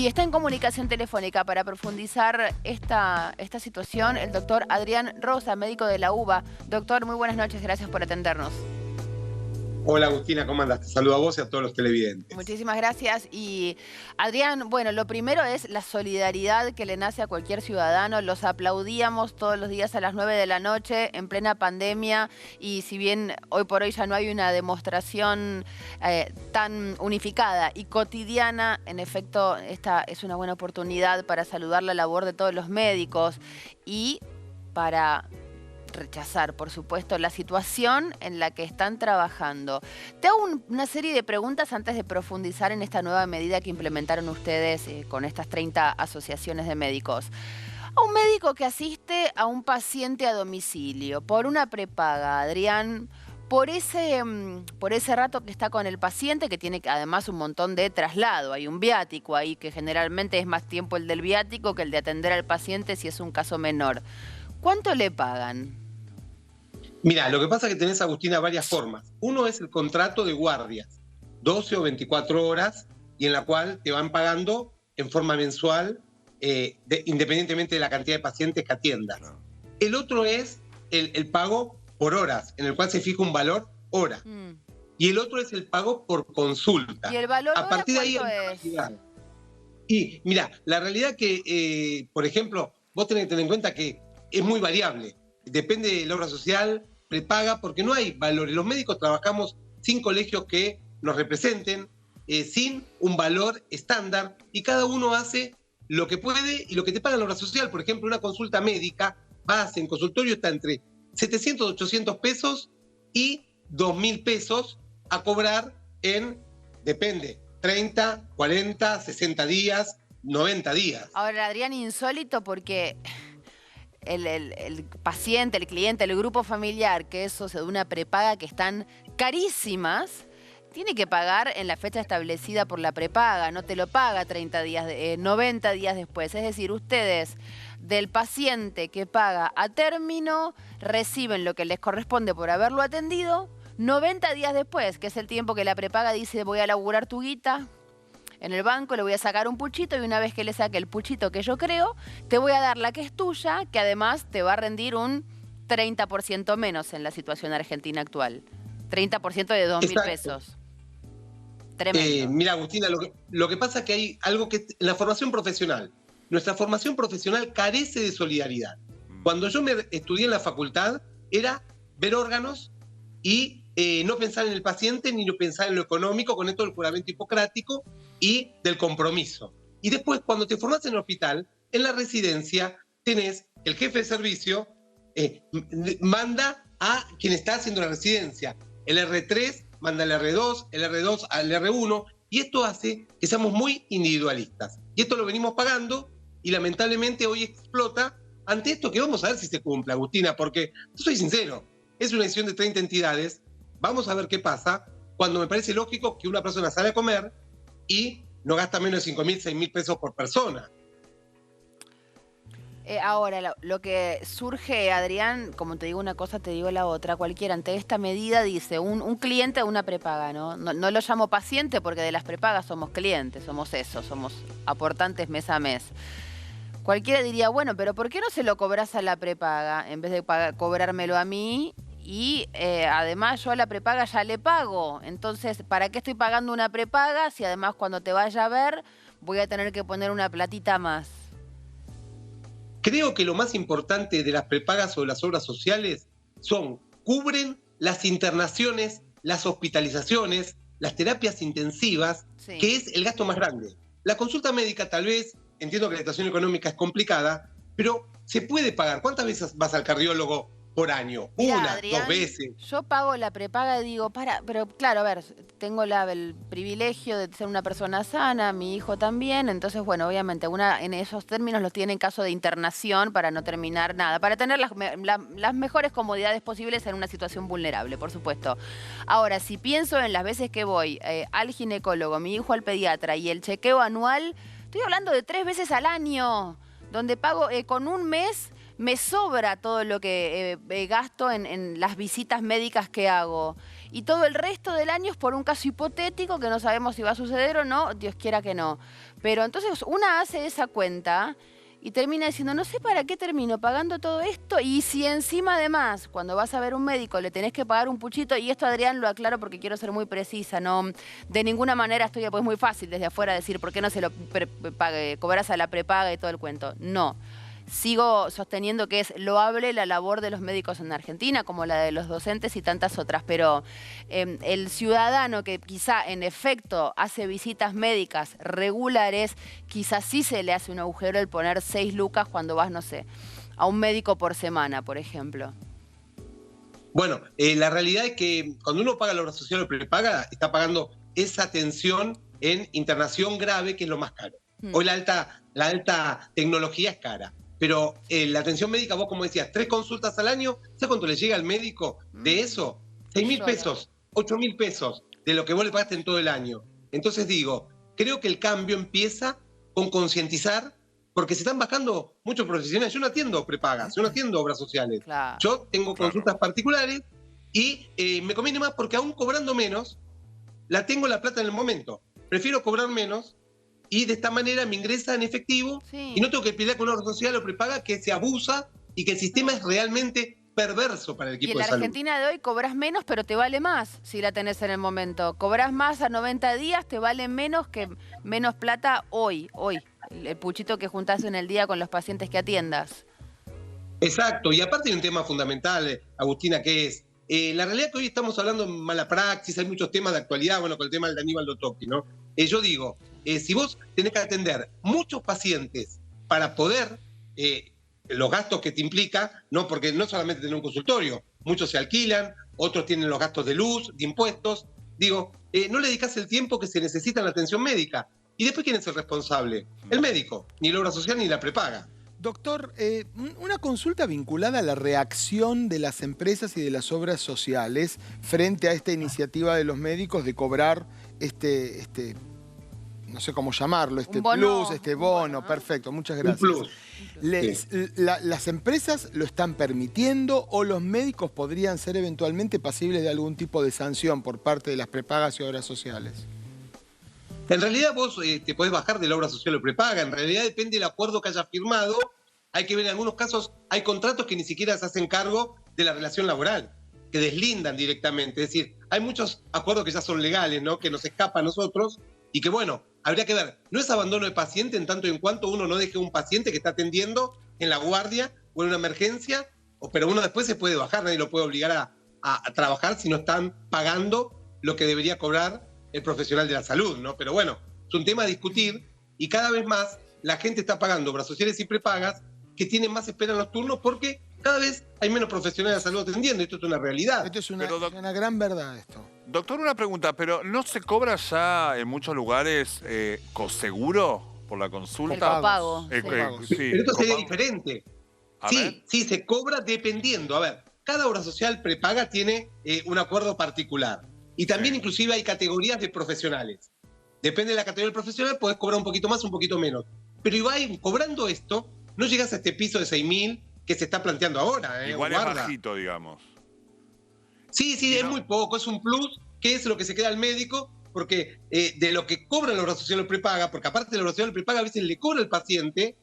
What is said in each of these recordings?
Y está en comunicación telefónica para profundizar esta situación el doctor Adrián Rosa, médico de la UBA. Doctor, muy buenas noches, gracias por atendernos. Hola Agustina, ¿cómo andas? Te saludo a vos y a todos los televidentes. Muchísimas gracias. Y Adrián, bueno, lo primero es la solidaridad que le nace a cualquier ciudadano. Los aplaudíamos todos los días a las 9 de la noche en plena pandemia y si bien hoy por hoy ya no hay una demostración tan unificada y cotidiana, en efecto, esta es una buena oportunidad para saludar la labor de todos los médicos y para rechazar, por supuesto, la situación en la que están trabajando. Te hago una serie de preguntas antes de profundizar en esta nueva medida que implementaron ustedes con estas 30 asociaciones de médicos. A un médico que asiste a un paciente a domicilio por una prepaga, Adrián, por ese rato que está con el paciente, que tiene además un montón de traslado, hay un viático ahí, que generalmente es más tiempo el del viático que el de atender al paciente si es un caso menor. ¿Cuánto le pagan? Mira, lo que pasa es que tenés, Agustina, varias formas. Uno es el contrato de guardias, 12 o 24 horas, y en la cual te van pagando en forma mensual, independientemente de la cantidad de pacientes que atiendas. El otro es el pago por horas, en el cual se fija un valor hora. Y el otro es el pago por consulta. ¿Y el valor a partir de ahí es? Y mira, la realidad que, por ejemplo, vos tenés que tener en cuenta que es muy variable. Depende de la obra social, prepaga, porque no hay valores. Los médicos trabajamos sin colegios que nos representen, sin un valor estándar, y cada uno hace lo que puede y lo que te paga la obra social. Por ejemplo, una consulta médica, vas en consultorio, está entre 700, 800 pesos y 2.000 pesos a cobrar en, depende, 30, 40, 60 días, 90 días. Ahora, Adrián, insólito porque el paciente, el cliente, el grupo familiar, que eso se da una prepaga que están carísimas, tiene que pagar en la fecha establecida por la prepaga, no te lo paga 30 días, 90 días después. Es decir, ustedes del paciente que paga a término reciben lo que les corresponde por haberlo atendido 90 días después, que es el tiempo que la prepaga dice voy a laburar tu guita en el banco, le voy a sacar un puchito y una vez que le saque el puchito que yo creo, te voy a dar la que es tuya, que además te va a rendir un 30% menos en la situación argentina actual. 30% de 2.000 pesos. Tremendo. Mira, Agustina, lo que pasa es que hay algo que en la formación profesional, nuestra formación profesional carece de solidaridad. Cuando yo me estudié en la facultad, era ver órganos y no pensar en el paciente ni no pensar en lo económico, con esto del juramento hipocrático y del compromiso. Y después, cuando te formás en el hospital, en la residencia, tenés el jefe de servicio, manda a quien está haciendo la residencia. El R3 manda al R2, el R2 al R1, y esto hace que seamos muy individualistas. Y esto lo venimos pagando, y lamentablemente hoy explota ante esto, que vamos a ver si se cumple, Agustina, porque, soy sincero, es una decisión de 30 entidades, vamos a ver qué pasa, cuando me parece lógico que una persona sale a comer y no gasta menos de 5.000, 6.000 pesos por persona. Ahora, lo que surge, Adrián, como te digo una cosa, te digo la otra. Cualquiera ante esta medida dice, un cliente de una prepaga, ¿no? No lo llamo paciente porque de las prepagas somos clientes, somos eso, somos aportantes mes a mes. Cualquiera diría, bueno, pero ¿por qué no se lo cobras a la prepaga en vez de cobrármelo a mí? Y además yo a la prepaga ya le pago. Entonces, ¿para qué estoy pagando una prepaga si además cuando te vaya a ver voy a tener que poner una platita más? Creo que lo más importante de las prepagas o de las obras sociales cubren las internaciones, las hospitalizaciones, las terapias intensivas, sí, que es el gasto más grande. La consulta médica tal vez, entiendo que la situación económica es complicada, pero se puede pagar. ¿Cuántas veces vas al cardiólogo por año? Mirá, una, Adrián, 2 veces. Yo pago la prepaga y digo, pero claro, a ver, tengo el privilegio de ser una persona sana, mi hijo también, entonces, bueno, obviamente, en esos términos los tiene en caso de internación para no terminar nada, para tener las mejores comodidades posibles en una situación vulnerable, por supuesto. Ahora, si pienso en las veces que voy al ginecólogo, mi hijo al pediatra y el chequeo anual, estoy hablando de 3 veces al año, donde pago con un mes. Me sobra todo lo que gasto en las visitas médicas que hago. Y todo el resto del año es por un caso hipotético que no sabemos si va a suceder o no, Dios quiera que no. Pero entonces una hace esa cuenta y termina diciendo, no sé para qué termino pagando todo esto. Y si encima además, cuando vas a ver un médico, le tenés que pagar un puchito, y esto, Adrián, lo aclaro porque quiero ser muy precisa, no de ninguna manera estoy, pues muy fácil desde afuera decir, ¿por qué no se lo cobras a la prepaga y todo el cuento? No. Sigo sosteniendo que es loable la labor de los médicos en Argentina, como la de los docentes y tantas otras, pero el ciudadano que quizá en efecto hace visitas médicas regulares, quizás sí se le hace un agujero el poner 6 lucas cuando vas, no sé, a un médico por semana, por ejemplo. Bueno, la realidad es que cuando uno paga la obra social o prepaga, está pagando esa atención en internación grave, que es lo más caro. Hoy la alta tecnología es cara. Pero la atención médica, vos como decías, 3 consultas al año, ¿sabes cuánto le llega al médico de eso? 6.000 pesos, 8.000 pesos de lo que vos le pagaste en todo el año. Entonces digo, creo que el cambio empieza con concientizar, porque se están bajando muchos profesionales. Yo no atiendo prepagas, yo no atiendo obras sociales. Claro. Yo tengo consultas particulares y me conviene más porque aún cobrando menos, la tengo la plata en el momento. Prefiero cobrar menos y de esta manera me ingresa en efectivo y no tengo que pelear con una obra social o prepaga que se abusa y que el sistema es realmente perverso para el equipo de salud. Y en la Argentina de hoy cobras menos, pero te vale más si la tenés en el momento. Cobras más a 90 días, te vale menos que menos plata hoy. El puchito que juntás en el día con los pacientes que atiendas. Exacto, y aparte hay un tema fundamental, Agustina, que es la realidad que hoy estamos hablando en mala praxis, hay muchos temas de actualidad, bueno, con el tema del Aníbal Tocchi, ¿no? Yo digo, si vos tenés que atender muchos pacientes para poder los gastos que te implica, no, porque no solamente tener un consultorio, muchos se alquilan, otros tienen los gastos de luz, de impuestos, digo, no le dedicás el tiempo que se necesita en la atención médica. ¿Y después quién es el responsable? El médico, ni la obra social ni la prepaga. Doctor, una consulta vinculada a la reacción de las empresas y de las obras sociales frente a esta iniciativa de los médicos de cobrar no sé cómo llamarlo, plus, bono, perfecto, muchas gracias. Un plus. ¿Las empresas lo están permitiendo o los médicos podrían ser eventualmente pasibles de algún tipo de sanción por parte de las prepagas y obras sociales? En realidad vos te podés bajar de la obra social o prepaga, en realidad depende del acuerdo que hayas firmado. Hay que ver, en algunos casos hay contratos que ni siquiera se hacen cargo de la relación laboral, que deslindan directamente. Es decir, hay muchos acuerdos que ya son legales, ¿no? Que nos escapan a nosotros y que, bueno, habría que ver. No es abandono de paciente en tanto y en cuanto uno no deje a un paciente que está atendiendo en la guardia o en una emergencia, pero uno después se puede bajar, nadie lo puede obligar a trabajar si no están pagando lo que debería cobrar el profesional de la salud, ¿no? Pero bueno, es un tema a discutir y cada vez más la gente está pagando obras sociales y prepagas que tienen más espera en los turnos porque cada vez hay menos profesionales de la salud atendiendo. Esto es una realidad. Esto es una gran verdad esto. Doctor, una pregunta, pero ¿no se cobra ya en muchos lugares coseguro por la consulta? El copago. Sí, pero esto sería diferente. Sí, se cobra dependiendo. A ver, cada obra social prepaga tiene un acuerdo particular. Y también inclusive hay categorías de profesionales. Depende de la categoría del profesional, podés cobrar un poquito más, un poquito menos. Pero igual, cobrando esto, no llegas a este piso de 6.000 que se está planteando ahora. Igual es bajito, digamos. Sí, es muy poco, es un plus, que es lo que se queda al médico, porque de lo que cobra la obra social o prepaga, porque aparte de la obra social o prepaga, a veces le cobra al paciente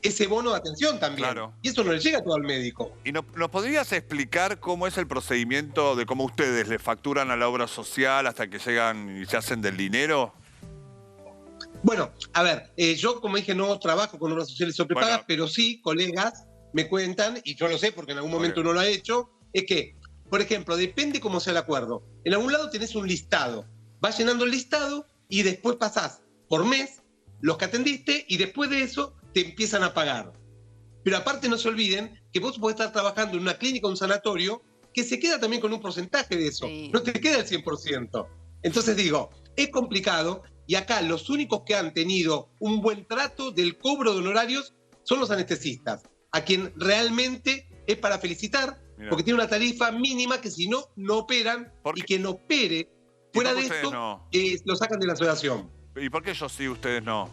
ese bono de atención también. Claro. Y eso no le llega todo al médico. ¿Y nos podrías explicar cómo es el procedimiento de cómo ustedes le facturan a la obra social hasta que llegan y se hacen del dinero? Bueno, a ver, yo como dije no trabajo con obras sociales o prepagas, pero sí, colegas me cuentan, y yo lo sé porque en algún momento uno lo ha hecho, es que, por ejemplo, depende cómo sea el acuerdo. En algún lado tenés un listado. Vas llenando el listado y después pasás por mes los que atendiste y después de eso te empiezan a pagar. Pero aparte no se olviden que vos podés estar trabajando en una clínica o un sanatorio que se queda también con un porcentaje de eso. No te queda el 100%. Entonces digo, es complicado y acá los únicos que han tenido un buen trato del cobro de honorarios son los anestesistas, a quien realmente es para felicitar, porque tiene una tarifa mínima que si no, no operan y quien opere fuera de esto, lo sacan de la asociación. ¿Y por qué ellos sí, ustedes no?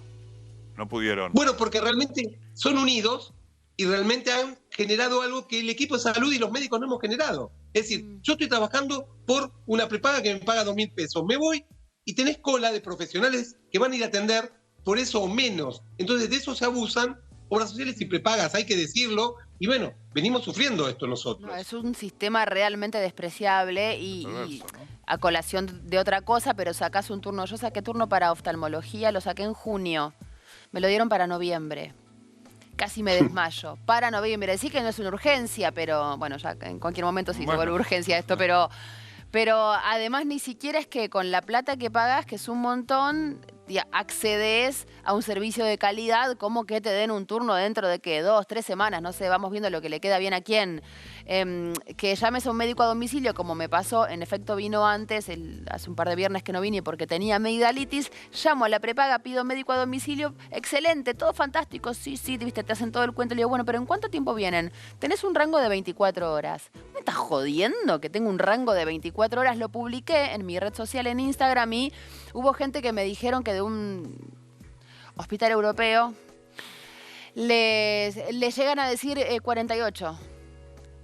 No pudieron. Bueno, porque realmente son unidos y realmente han generado algo que el equipo de salud y los médicos no hemos generado. Es decir, yo estoy trabajando por una prepaga que me paga 2.000 pesos. Me voy y tenés cola de profesionales que van a ir a atender por eso o menos. Entonces de eso se abusan obras sociales y prepagas, hay que decirlo. Y bueno, venimos sufriendo esto nosotros. No, es un sistema realmente despreciable y Perverso, ¿no? a colación de otra cosa, pero sacás un turno. Yo saqué turno para oftalmología, lo saqué en junio. Me lo dieron para noviembre. Casi me desmayo. Para noviembre. Sí que no es una urgencia, pero bueno, ya en cualquier momento sí se vuelve urgencia esto, pero además ni siquiera es que con la plata que pagas, que es un montón, accedes a un servicio de calidad como que te den un turno dentro de que 2, 3 semanas, no sé, vamos viendo lo que le queda bien a quién. Que llames a un médico a domicilio, como me pasó, en efecto vino antes, hace un par de viernes que no vine porque tenía amigdalitis, llamo a la prepaga, pido médico a domicilio, excelente, todo fantástico, sí, viste, te hacen todo el cuento, le digo, bueno, pero ¿en cuánto tiempo vienen? Tenés un rango de 24 horas. ¿Me estás jodiendo que tengo un rango de 24 horas? Lo publiqué en mi red social en Instagram y hubo gente que me dijeron que de un hospital europeo les llegan a decir 48.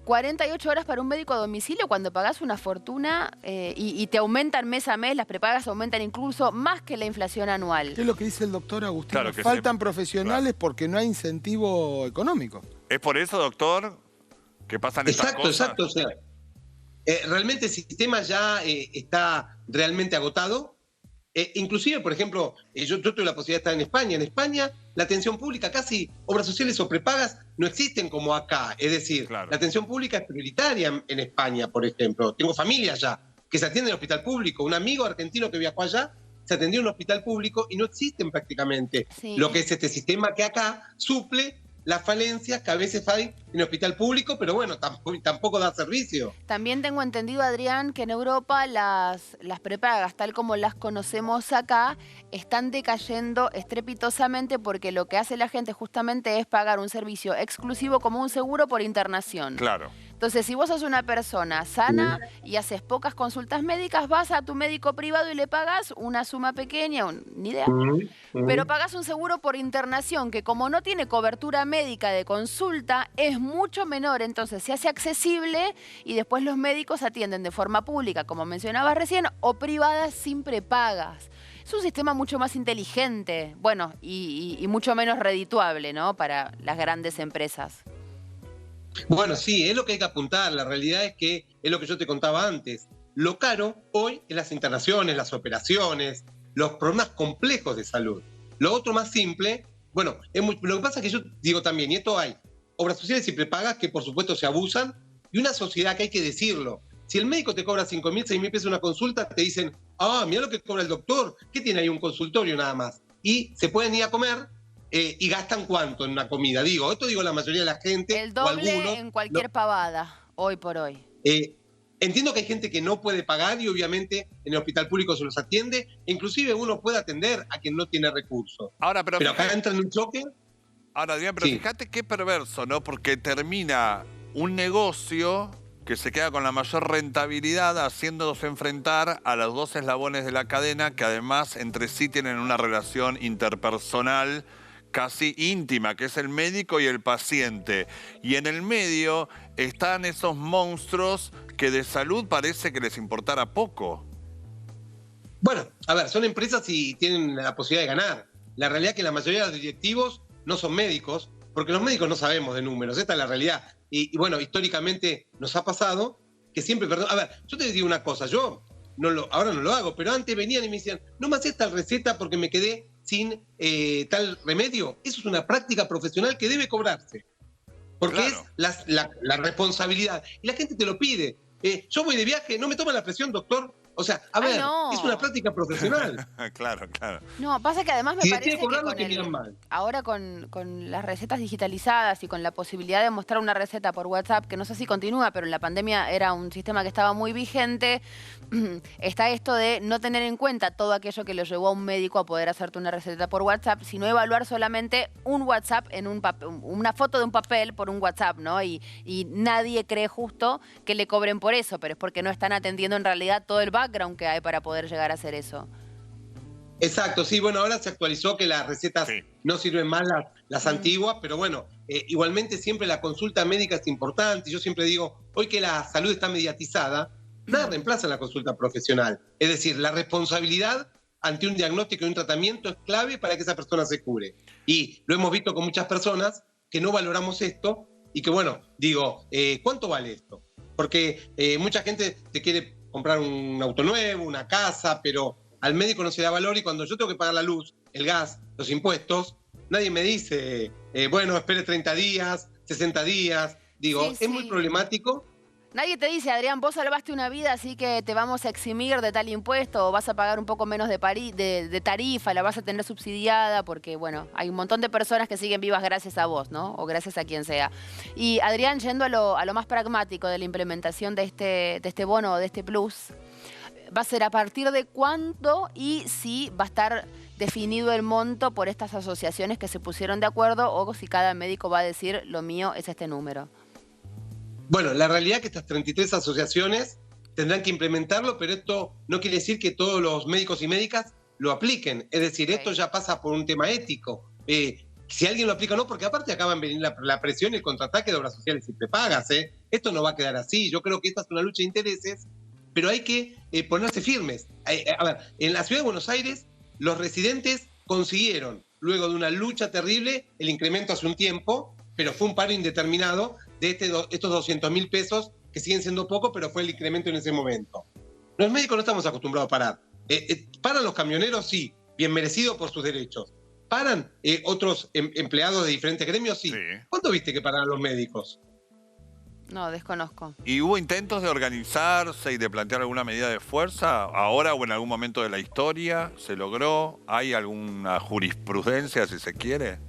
48 horas para un médico a domicilio cuando pagás una fortuna y te aumentan mes a mes, las prepagas aumentan incluso más que la inflación anual. ¿Qué es lo que dice el doctor Agustín? Claro que Faltan profesionales porque no hay incentivo económico. ¿Es por eso, doctor, que pasan estas cosas? Exacto. O sea, realmente el sistema ya está realmente agotado. Inclusive, por ejemplo, yo tuve la posibilidad de estar en España. En España, la atención pública, casi obras sociales o prepagas, no existen como acá. Es decir, la atención pública es prioritaria en España, por ejemplo. Tengo familia allá que se atiende en el hospital público. Un amigo argentino que viajó allá se atendió en un hospital público y no existen prácticamente lo que es este sistema que acá suple las falencias que a veces hay en el hospital público, pero bueno, tampoco da servicio. También tengo entendido, Adrián, que en Europa las prepagas, tal como las conocemos acá, están decayendo estrepitosamente porque lo que hace la gente justamente es pagar un servicio exclusivo como un seguro por internación. Claro. Entonces, si vos sos una persona sana y haces pocas consultas médicas, vas a tu médico privado y le pagas una suma pequeña, ni idea, pero pagas un seguro por internación que como no tiene cobertura médica de consulta, es mucho menor, entonces se hace accesible y después los médicos atienden de forma pública, como mencionabas recién, o privadas sin prepagas. Es un sistema mucho más inteligente, bueno, y mucho menos redituable, ¿no?, para las grandes empresas. Bueno, sí, es lo que hay que apuntar. La realidad es que es lo que yo te contaba antes. Lo caro hoy es las internaciones, las operaciones, los problemas complejos de salud. Lo otro más simple, bueno, lo que pasa es que yo digo también, y esto hay obras sociales y prepagas que por supuesto se abusan, y una sociedad que hay que decirlo. Si el médico te cobra 5.000, 6.000 pesos una consulta, te dicen, mira lo que cobra el doctor, ¿qué tiene ahí? Un consultorio nada más. Y se pueden ir a comer. ¿Y gastan cuánto en una comida? Esto digo la mayoría de la gente. El doble o algunos, en cualquier pavada, hoy por hoy. Entiendo que hay gente que no puede pagar y obviamente en el hospital público se los atiende. Inclusive uno puede atender a quien no tiene recursos. Ahora, pero acá entra en un choque. Ahora, Adrián, pero fíjate qué perverso, ¿no? Porque termina un negocio que se queda con la mayor rentabilidad haciéndose enfrentar a los dos eslabones de la cadena que además entre sí tienen una relación interpersonal casi íntima, que es el médico y el paciente. Y en el medio están esos monstruos que de salud parece que les importara poco. Bueno, a ver, son empresas y tienen la posibilidad de ganar. La realidad es que la mayoría de los directivos no son médicos, porque los médicos no sabemos de números, esta es la realidad. Y bueno, históricamente nos ha pasado que siempre, a ver, yo te digo una cosa, yo ahora no lo hago, pero antes venían y me decían, no me haces tal receta porque me quedé sin tal remedio. Eso es una práctica profesional que debe cobrarse. Porque es la responsabilidad. Y la gente te lo pide. Yo voy de viaje, no me toman la presión, doctor. O sea, a ver, es una práctica profesional. Claro. No, pasa que además me parece que ahora con las recetas digitalizadas y con la posibilidad de mostrar una receta por WhatsApp, que no sé si continúa, pero en la pandemia era un sistema que estaba muy vigente, está esto de no tener en cuenta todo aquello que lo llevó a un médico a poder hacerte una receta por WhatsApp, sino evaluar solamente un WhatsApp en una foto de un papel por un WhatsApp, ¿no? Y nadie cree justo que le cobren por eso, pero es porque no están atendiendo en realidad todo el background que hay para poder llegar a hacer eso. Exacto, sí, bueno, ahora se actualizó que las recetas no sirven más las antiguas, pero bueno, igualmente siempre la consulta médica es importante. Yo siempre digo, hoy que la salud está mediatizada, nada reemplaza la consulta profesional. Es decir, la responsabilidad ante un diagnóstico y un tratamiento es clave para que esa persona se cure. Y lo hemos visto con muchas personas que no valoramos esto y que, bueno, digo, ¿cuánto vale esto? Porque mucha gente te quiere comprar un auto nuevo, una casa, pero al médico no se da valor y cuando yo tengo que pagar la luz, el gas, los impuestos, nadie me dice, bueno, espere 30 días, 60 días. Digo, Sí, es muy problemático. Nadie te dice, Adrián, vos salvaste una vida, así que te vamos a eximir de tal impuesto o vas a pagar un poco menos de tarifa, la vas a tener subsidiada, porque, bueno, hay un montón de personas que siguen vivas gracias a vos, ¿no? O gracias a quien sea. Y, Adrián, yendo a lo más pragmático de la implementación de este bono o de este plus, ¿va a ser a partir de cuándo y si va a estar definido el monto por estas asociaciones que se pusieron de acuerdo o si cada médico va a decir, lo mío es este número? Bueno, la realidad es que estas 33 asociaciones tendrán que implementarlo, pero esto no quiere decir que todos los médicos y médicas lo apliquen. Es decir, esto ya pasa por un tema ético. Si alguien lo aplica o no, porque aparte acaba de venir la presión y el contraataque de obras sociales y prepagas. Esto no va a quedar así. Yo creo que esta es una lucha de intereses, pero hay que ponerse firmes. A ver, en la ciudad de Buenos Aires, los residentes consiguieron, luego de una lucha terrible, el incremento hace un tiempo, pero fue un paro indeterminado de estos 200.000 pesos, que siguen siendo poco, pero fue el incremento en ese momento. Los médicos no estamos acostumbrados a parar. Paran los camioneros, sí, bien merecido por sus derechos. ¿Paran otros empleados de diferentes gremios? Sí. ¿Cuánto viste que pararon los médicos? No, desconozco. ¿Y hubo intentos de organizarse y de plantear alguna medida de fuerza ahora o en algún momento de la historia? ¿Se logró? ¿Hay alguna jurisprudencia, si se quiere?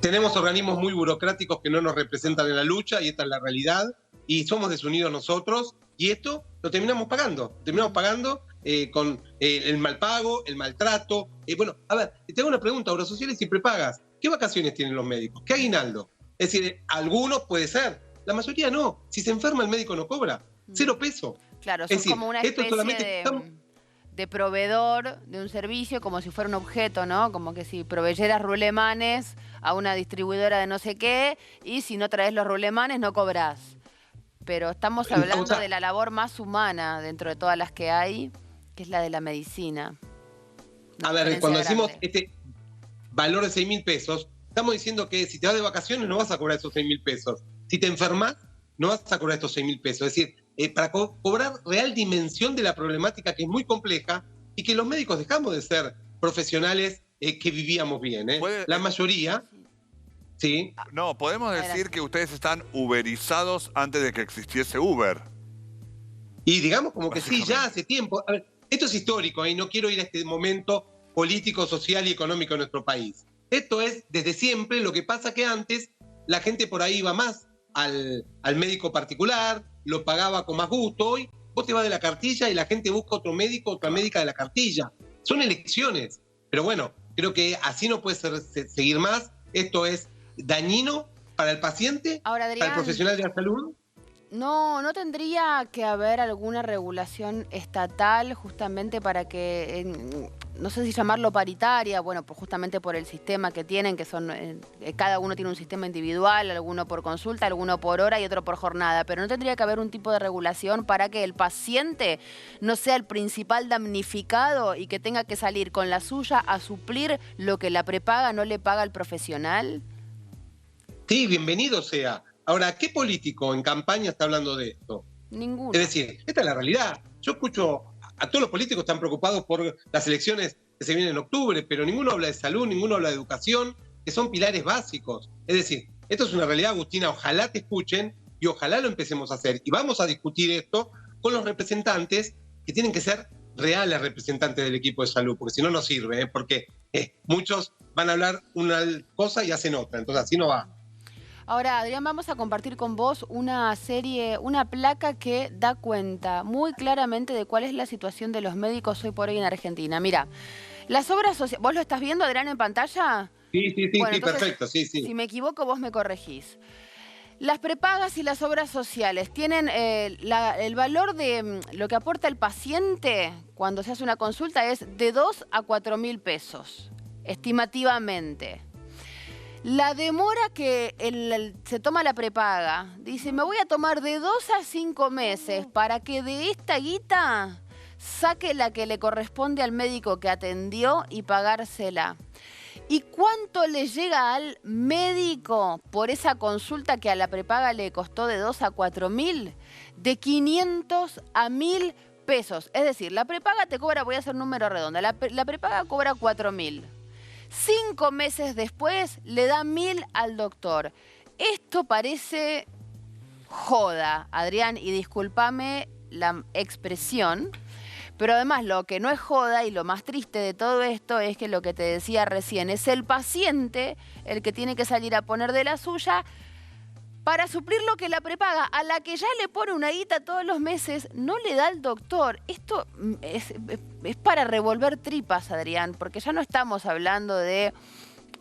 Tenemos organismos muy burocráticos que no nos representan en la lucha y esta es la realidad. Y somos desunidos nosotros y esto lo terminamos pagando. Con el mal pago, el maltrato. Bueno, a ver, te hago una pregunta, Obras Sociales y Prepagas. ¿Qué vacaciones tienen los médicos? ¿Qué aguinaldo? Es decir, algunos puede ser, la mayoría no. Si se enferma el médico no cobra, 0 pesos. Claro, es como una especie de proveedor de un servicio, como si fuera un objeto, ¿no? Como que si proveyeras rulemanes a una distribuidora de no sé qué y si no traes los rulemanes no cobrás. Pero estamos hablando de la labor más humana dentro de todas las que hay, que es la de la medicina. A ver, cuando decimos este valor de 6.000 pesos, estamos diciendo que si te vas de vacaciones no vas a cobrar esos 6.000 pesos. Si te enfermas, no vas a cobrar estos 6.000 pesos. Es decir, para cobrar real dimensión de la problemática que es muy compleja y que los médicos dejamos de ser profesionales que vivíamos bien. La mayoría... Sí. No, podemos decir que ustedes están uberizados antes de que existiese Uber. Y digamos como que sí, ya hace tiempo. A ver, esto es histórico y no quiero ir a este momento político, social y económico de nuestro país. Esto es desde siempre, lo que pasa que antes la gente por ahí iba más al médico particular, lo pagaba con más gusto. Hoy vos te vas de la cartilla y la gente busca otro médico, otra médica de la cartilla. Son elecciones. Pero bueno, creo que así no puede seguir más. Esto es dañino para el paciente, ahora, Adrián, para el profesional de la salud. ¿No tendría que haber alguna regulación estatal justamente para que, no sé si llamarlo paritaria, bueno, pues justamente por el sistema que tienen, que son, cada uno tiene un sistema individual, alguno por consulta, alguno por hora y otro por jornada, pero ¿no tendría que haber un tipo de regulación para que el paciente no sea el principal damnificado y que tenga que salir con la suya a suplir lo que la prepaga no le paga al profesional? Sí, bienvenido sea. Ahora, ¿qué político en campaña está hablando de esto? Ninguno. Es decir, esta es la realidad. Yo escucho a todos los políticos que están preocupados por las elecciones que se vienen en octubre, pero ninguno habla de salud, ninguno habla de educación, que son pilares básicos. Es decir, esto es una realidad, Agustina, ojalá te escuchen y ojalá lo empecemos a hacer. Y vamos a discutir esto con los representantes que tienen que ser reales representantes del equipo de salud, porque si no, no sirve, porque muchos van a hablar una cosa y hacen otra, entonces así no va. Ahora, Adrián, vamos a compartir con vos una placa que da cuenta muy claramente de cuál es la situación de los médicos hoy por hoy en Argentina. Mira, las obras sociales... ¿Vos lo estás viendo, Adrián, en pantalla? Sí, bueno, entonces, perfecto, sí. Si me equivoco, vos me corregís. Las prepagas y las obras sociales tienen el valor de lo que aporta el paciente cuando se hace una consulta es de 2 a 4.000 pesos, estimativamente. La demora que se toma la prepaga, dice, me voy a tomar de 2 a 5 meses para que de esta guita saque la que le corresponde al médico que atendió y pagársela. ¿Y cuánto le llega al médico por esa consulta que a la prepaga le costó de 2 a 4.000? De 500 a 1.000 pesos. Es decir, la prepaga te cobra, voy a hacer número redondo, la prepaga cobra 4.000. 5 meses después le da 1.000 al doctor. Esto parece joda, Adrián, y discúlpame la expresión, pero además lo que no es joda y lo más triste de todo esto es que lo que te decía recién, es el paciente el que tiene que salir a poner de la suya para suplir lo que la prepaga, a la que ya le pone una guita todos los meses, no le da el doctor. Esto es para revolver tripas, Adrián, porque ya no estamos hablando de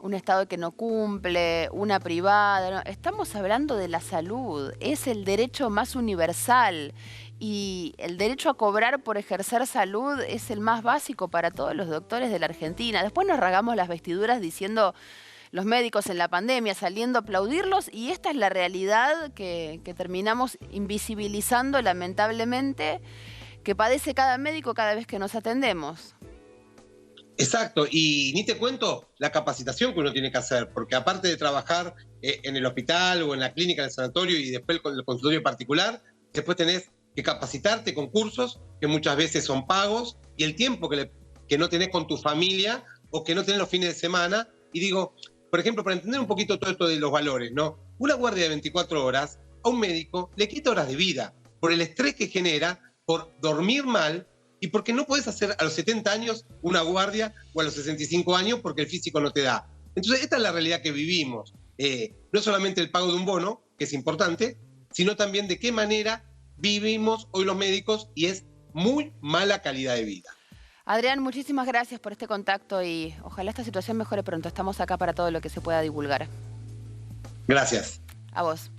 un Estado que no cumple, una privada, no. Estamos hablando de la salud, es el derecho más universal y el derecho a cobrar por ejercer salud es el más básico para todos los doctores de la Argentina. Después nos rasgamos las vestiduras diciendo los médicos en la pandemia, saliendo a aplaudirlos, y esta es la realidad que terminamos invisibilizando lamentablemente, que padece cada médico cada vez que nos atendemos. Exacto, y ni te cuento la capacitación que uno tiene que hacer, porque aparte de trabajar en el hospital o en la clínica, en el sanatorio y después con el consultorio particular, después tenés que capacitarte con cursos que muchas veces son pagos, y el tiempo que no tenés con tu familia o que no tenés los fines de semana. Y digo, por ejemplo, para entender un poquito todo esto de los valores, ¿no? Una guardia de 24 horas a un médico le quita horas de vida por el estrés que genera, por dormir mal, y porque no podés hacer a los 70 años una guardia o a los 65 años porque el físico no te da. Entonces, esta es la realidad que vivimos. No solamente el pago de un bono, que es importante, sino también de qué manera vivimos hoy los médicos, y es muy mala calidad de vida. Adrián, muchísimas gracias por este contacto y ojalá esta situación mejore pronto. Estamos acá para todo lo que se pueda divulgar. Gracias. A vos.